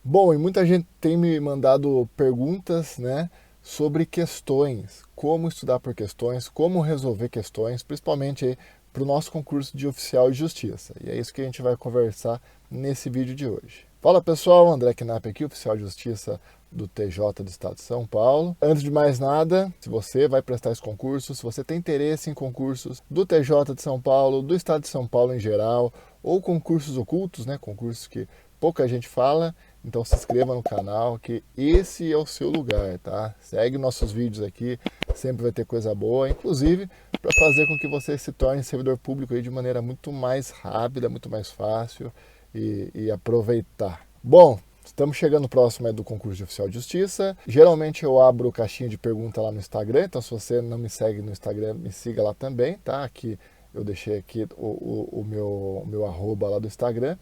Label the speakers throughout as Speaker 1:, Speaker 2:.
Speaker 1: Bom, e muita gente tem me mandado perguntas, né, sobre questões, como estudar por questões, como resolver questões, principalmente para o nosso concurso de oficial de justiça. E é isso que a gente vai conversar nesse vídeo de hoje. Fala pessoal, André Knapp aqui, oficial de justiça do TJ do Estado de São Paulo. Antes de mais nada, se você vai prestar esse concurso, se você tem interesse em concursos do TJ de São Paulo, do Estado de São Paulo em geral, ou concursos ocultos, né, concursos que pouca gente fala, então se inscreva no canal que esse é o seu lugar, tá? Segue nossos vídeos aqui, sempre vai ter coisa boa, inclusive para fazer com que você se torne servidor público aí de maneira muito mais rápida, muito mais fácil e aproveitar. Bom, estamos chegando próximo do concurso de oficial de justiça. Geralmente eu abro caixinha de pergunta lá no Instagram, então se você não me segue no Instagram, me siga lá também, tá? Aqui eu deixei aqui o meu arroba lá do Instagram.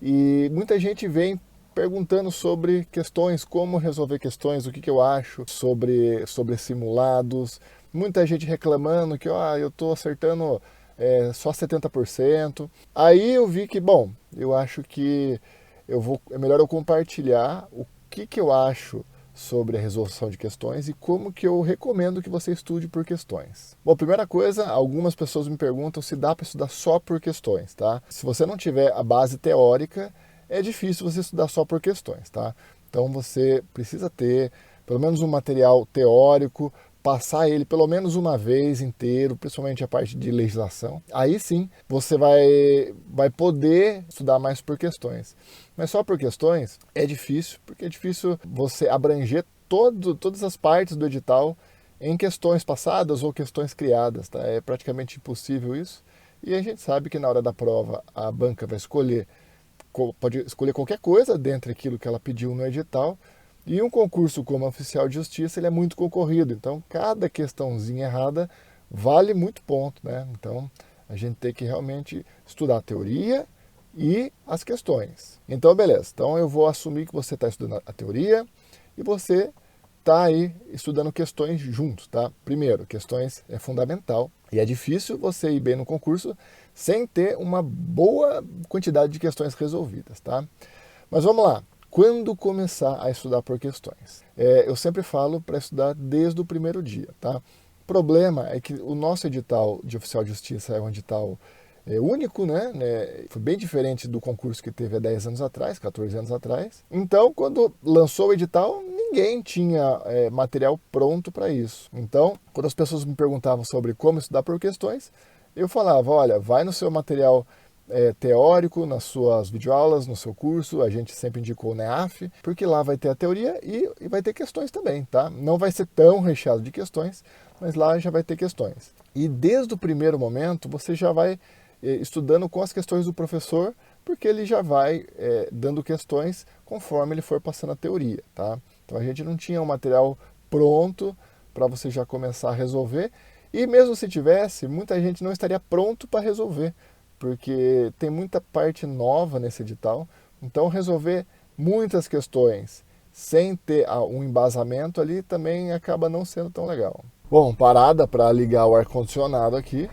Speaker 1: E muita gente vem perguntando sobre questões, como resolver questões, o que eu acho sobre simulados. Muita gente reclamando que eu estou acertando só 70%. Aí eu vi que, bom, eu acho que é melhor eu compartilhar o que eu acho sobre a resolução de questões e como que eu recomendo que você estude por questões. Bom, primeira coisa, algumas pessoas me perguntam se dá para estudar só por questões, tá? Se você não tiver a base teórica, é difícil você estudar só por questões, tá? Então você precisa ter pelo menos um material teórico, passar ele pelo menos uma vez inteiro, principalmente a parte de legislação. Aí sim, você vai poder estudar mais por questões. Mas só por questões é difícil, porque é difícil você abranger todas as partes do edital em questões passadas ou questões criadas, tá? É praticamente impossível isso. E a gente sabe que na hora da prova a banca vai pode escolher qualquer coisa dentre aquilo que ela pediu no edital. E um concurso como oficial de justiça ele é muito concorrido, então cada questãozinha errada vale muito ponto, né? Então a gente tem que realmente estudar a teoria e as questões. Então beleza, então eu vou assumir que você está estudando a teoria e você está aí estudando questões juntos, tá? Primeiro, questões é fundamental e é difícil você ir bem no concurso sem ter uma boa quantidade de questões resolvidas, tá? Mas vamos lá. Quando começar a estudar por questões? Eu sempre falo para estudar desde o primeiro dia, tá? O problema é que o nosso edital de oficial de justiça é um edital único, né? Foi bem diferente do concurso que teve há 10 anos atrás, 14 anos atrás. Então, quando lançou o edital, ninguém tinha material pronto para isso. Então, quando as pessoas me perguntavam sobre como estudar por questões, eu falava, olha, vai no seu material teórico, nas suas videoaulas, no seu curso, a gente sempre indicou o NEAF, porque lá vai ter a teoria e vai ter questões também, tá? Não vai ser tão recheado de questões, mas lá já vai ter questões. E desde o primeiro momento, você já vai estudando com as questões do professor, porque ele já vai dando questões conforme ele for passando a teoria, tá? Então a gente não tinha um material pronto para você já começar a resolver, e mesmo se tivesse, muita gente não estaria pronto para resolver, porque tem muita parte nova nesse edital, então resolver muitas questões sem ter um embasamento ali também acaba não sendo tão legal. Bom, parada para ligar o ar-condicionado aqui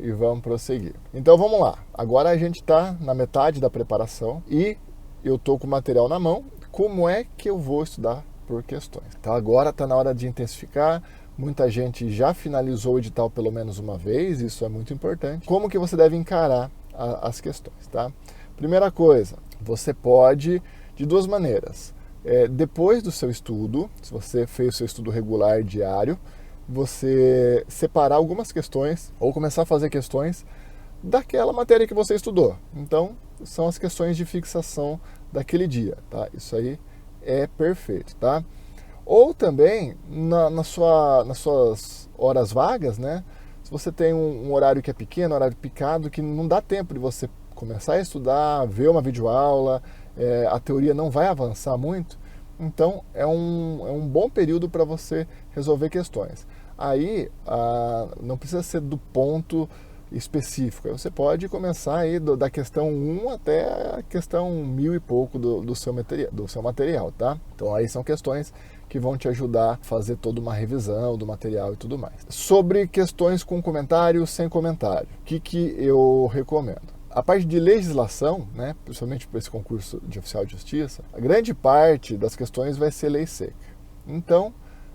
Speaker 1: e vamos prosseguir. Então vamos lá, agora a gente está na metade da preparação e eu estou com o material na mão, como é que eu vou estudar por questões? Então agora está na hora de intensificar. Muita gente já finalizou o edital pelo menos uma vez, isso é muito importante. Como que você deve encarar as questões, tá? Primeira coisa, você pode de duas maneiras. Depois do seu estudo, se você fez o seu estudo regular diário, você separar algumas questões ou começar a fazer questões daquela matéria que você estudou. Então, são as questões de fixação daquele dia, tá? Isso aí é perfeito, tá? Ou também, nas suas horas vagas, né? Se você tem um horário que é pequeno, um horário picado, que não dá tempo de você começar a estudar, ver uma videoaula, a teoria não vai avançar muito, então é um bom período para você resolver questões. Aí, não precisa ser do ponto específico. Você pode começar aí da questão 1 até a questão 1000 e pouco do seu material, tá? Então aí são questões que vão te ajudar a fazer toda uma revisão do material e tudo mais. Sobre questões com comentário, sem comentário, o que eu recomendo? A parte de legislação, né, principalmente para esse concurso de oficial de justiça, a grande parte das questões vai ser lei seca. Então,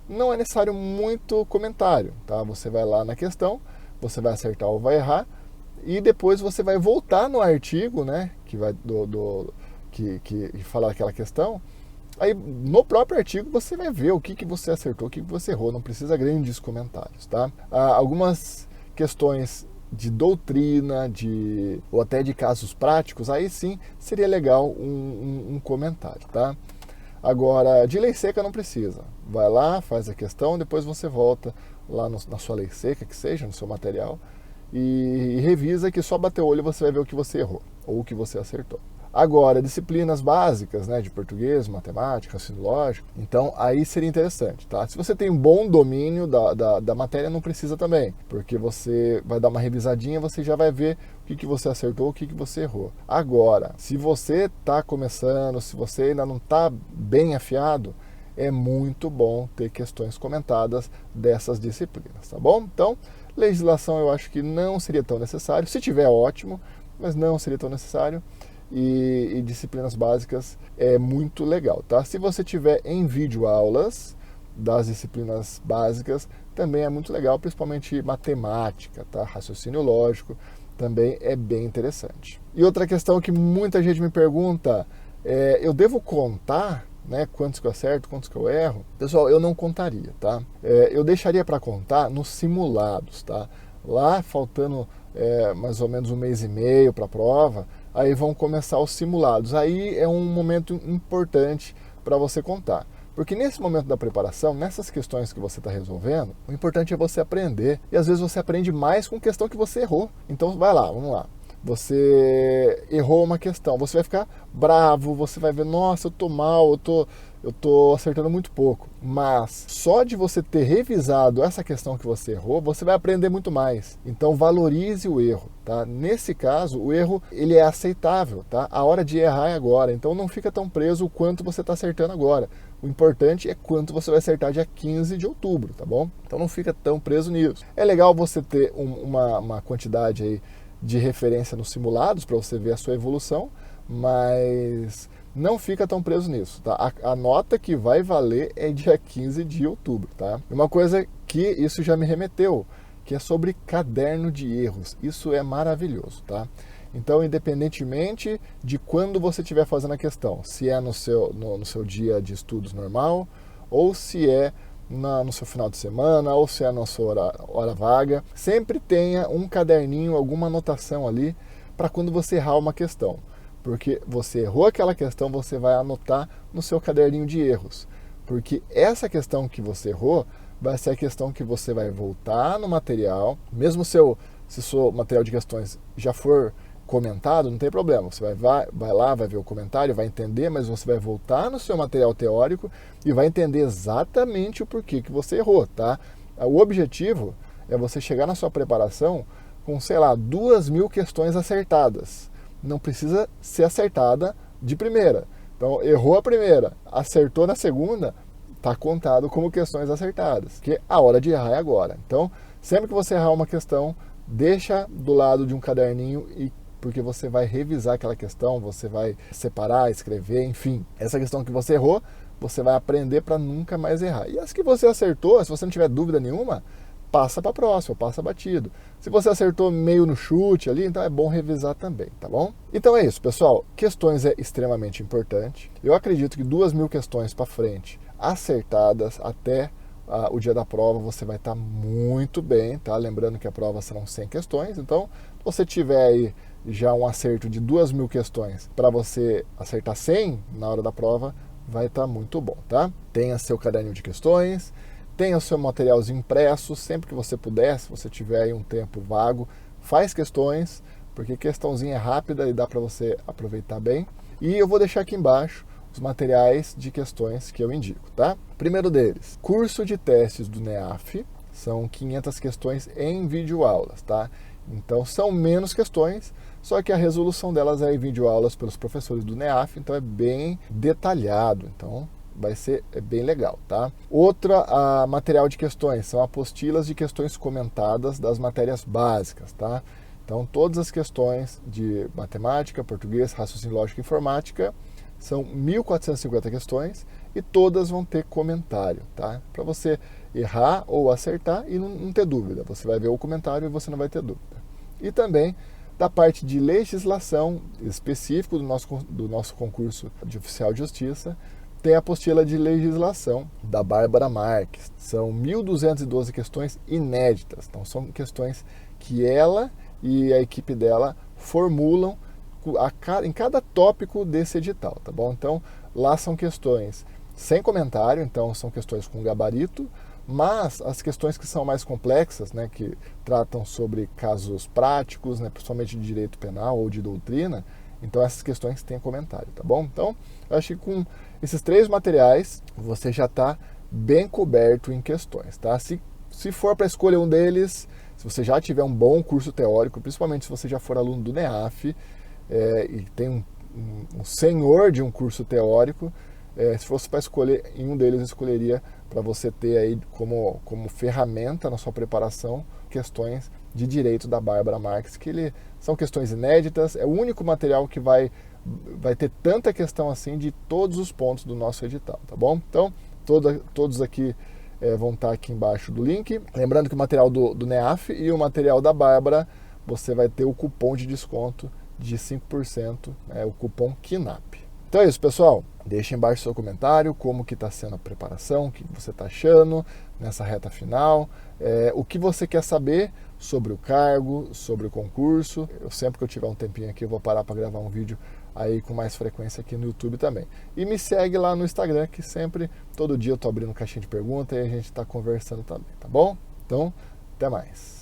Speaker 1: não é necessário muito comentário, tá? Você vai lá na questão, você vai acertar ou vai errar, e depois você vai voltar no artigo, né, que vai que falar aquela questão. Aí no próprio artigo você vai ver o que você acertou, o que você errou, não precisa grandes comentários, tá? Algumas questões de doutrina, ou até de casos práticos, aí sim seria legal um comentário, tá? Agora, de lei seca não precisa. Vai lá, faz a questão, depois você volta lá na sua lei seca, que seja, no seu material, e revisa, que só bater o olho você vai ver o que você errou ou o que você acertou. Agora, disciplinas básicas, né, de português, matemática, raciocínio lógico, então aí seria interessante, tá? Se você tem um bom domínio da matéria, não precisa também, porque você vai dar uma revisadinha, você já vai ver o que você acertou, o que você errou. Agora, se você está começando, se você ainda não está bem afiado, é muito bom ter questões comentadas dessas disciplinas, tá bom? Então, legislação eu acho que não seria tão necessário, se tiver ótimo, mas não seria tão necessário. E disciplinas básicas é muito legal, tá? Se você tiver em vídeo aulas das disciplinas básicas, também é muito legal, principalmente matemática, tá? Raciocínio lógico também é bem interessante. E outra questão que muita gente me pergunta eu devo contar, né, quantos que eu acerto, quantos que eu erro? Pessoal, eu não contaria, tá? Eu deixaria para contar nos simulados, tá? Lá faltando mais ou menos 1 mês e meio para a prova, aí vão começar os simulados. Aí é um momento importante para você contar. Porque nesse momento da preparação, nessas questões que você está resolvendo, o importante é você aprender. E às vezes você aprende mais com questão que você errou. Então vai lá, vamos lá. Você errou uma questão, você vai ficar bravo, você vai ver, nossa, eu tô mal, eu tô acertando muito pouco. Mas só de você ter revisado essa questão que você errou, você vai aprender muito mais. Então valorize o erro, tá? Nesse caso, o erro, ele é aceitável, tá? A hora de errar é agora, então não fica tão preso o quanto você está acertando agora. O importante é quanto você vai acertar dia 15 de outubro, tá bom? Então não fica tão preso nisso. É legal você ter uma quantidade aí de referência nos simulados para você ver a sua evolução, mas não fica tão preso nisso, tá? A nota que vai valer é dia 15 de outubro, tá? Uma coisa que isso já me remeteu, que é sobre caderno de erros. Isso é maravilhoso, tá? Então, independentemente de quando você estiver fazendo a questão, se é no seu dia de estudos normal, ou se é no seu final de semana, ou se é na sua hora vaga, sempre tenha um caderninho, alguma anotação ali, para quando você errar uma questão. Porque você errou aquela questão, você vai anotar no seu caderninho de erros. Porque essa questão que você errou vai ser a questão que você vai voltar no material, mesmo se o seu material de questões já for comentado, não tem problema, você vai lá, vai ver o comentário, vai entender, mas você vai voltar no seu material teórico e vai entender exatamente o porquê que você errou, tá? O objetivo é você chegar na sua preparação com, sei lá, 2.000 questões acertadas. Não precisa ser acertada de primeira. Então, errou a primeira, acertou na segunda, está contado como questões acertadas, porque a hora de errar é agora. Então, sempre que você errar uma questão, deixa do lado de um caderninho, porque você vai revisar aquela questão, você vai separar, escrever, enfim. Essa questão que você errou, você vai aprender para nunca mais errar. E as que você acertou, se você não tiver dúvida nenhuma, passa para a próxima, passa batido. Se você acertou meio no chute ali, então é bom revisar também, tá bom? Então é isso, pessoal. Questões é extremamente importante. Eu acredito que 2.000 questões para frente, acertadas até o dia da prova, você vai estar muito bem, tá? Lembrando que a prova serão 100 questões, então se você tiver aí já um acerto de 2.000 questões para você acertar 100 na hora da prova, vai estar muito bom, tá? Tenha seu caderninho de questões, tenha o seu materialzinho impresso, sempre que você puder, se você tiver aí um tempo vago, faz questões, porque questãozinha é rápida e dá para você aproveitar bem. E eu vou deixar aqui embaixo os materiais de questões que eu indico, tá? Primeiro deles, curso de testes do NEAF, são 500 questões em videoaulas, tá? Então são menos questões, só que a resolução delas é em videoaulas pelos professores do NEAF, então é bem detalhado, então vai ser bem legal, tá? Material de questões, são apostilas de questões comentadas das matérias básicas, tá? Então, todas as questões de matemática, português, raciocínio lógico e informática são 1.450 questões e todas vão ter comentário, tá? Para você errar ou acertar e não ter dúvida. Você vai ver o comentário e você não vai ter dúvida. E também da parte de legislação específico do nosso concurso de oficial de justiça, tem a apostila de legislação da Bárbara Marques. São 1.212 questões inéditas. Então, são questões que ela e a equipe dela formulam em cada tópico desse edital, tá bom? Então, lá são questões sem comentário, então são questões com gabarito, mas as questões que são mais complexas, né, que tratam sobre casos práticos, né, principalmente de direito penal ou de doutrina, então essas questões têm comentário, tá bom? Então, eu acho que com esses 3 materiais, você já está bem coberto em questões, tá? Se for para escolher um deles, se você já tiver um bom curso teórico, principalmente se você já for aluno do NEAF, e tem um senhor de um curso teórico, se fosse para escolher em um deles, eu escolheria para você ter aí como ferramenta na sua preparação questões de direito da Bárbara Marques, que são questões inéditas, é o único material que vai ter tanta questão assim de todos os pontos do nosso edital, tá bom? Então, todos aqui vão estar aqui embaixo do link. Lembrando que o material do NEAF e o material da Bárbara, você vai ter o cupom de desconto de 5%, o cupom KNAP. Então é isso, pessoal. Deixe embaixo seu comentário, como que está sendo a preparação, o que você está achando nessa reta final, o que você quer saber sobre o cargo, sobre o concurso. Sempre que eu tiver um tempinho aqui, eu vou parar para gravar um vídeo aí com mais frequência aqui no YouTube também. E me segue lá no Instagram, que sempre, todo dia eu estou abrindo caixinha de perguntas e a gente está conversando também, tá bom? Então, até mais.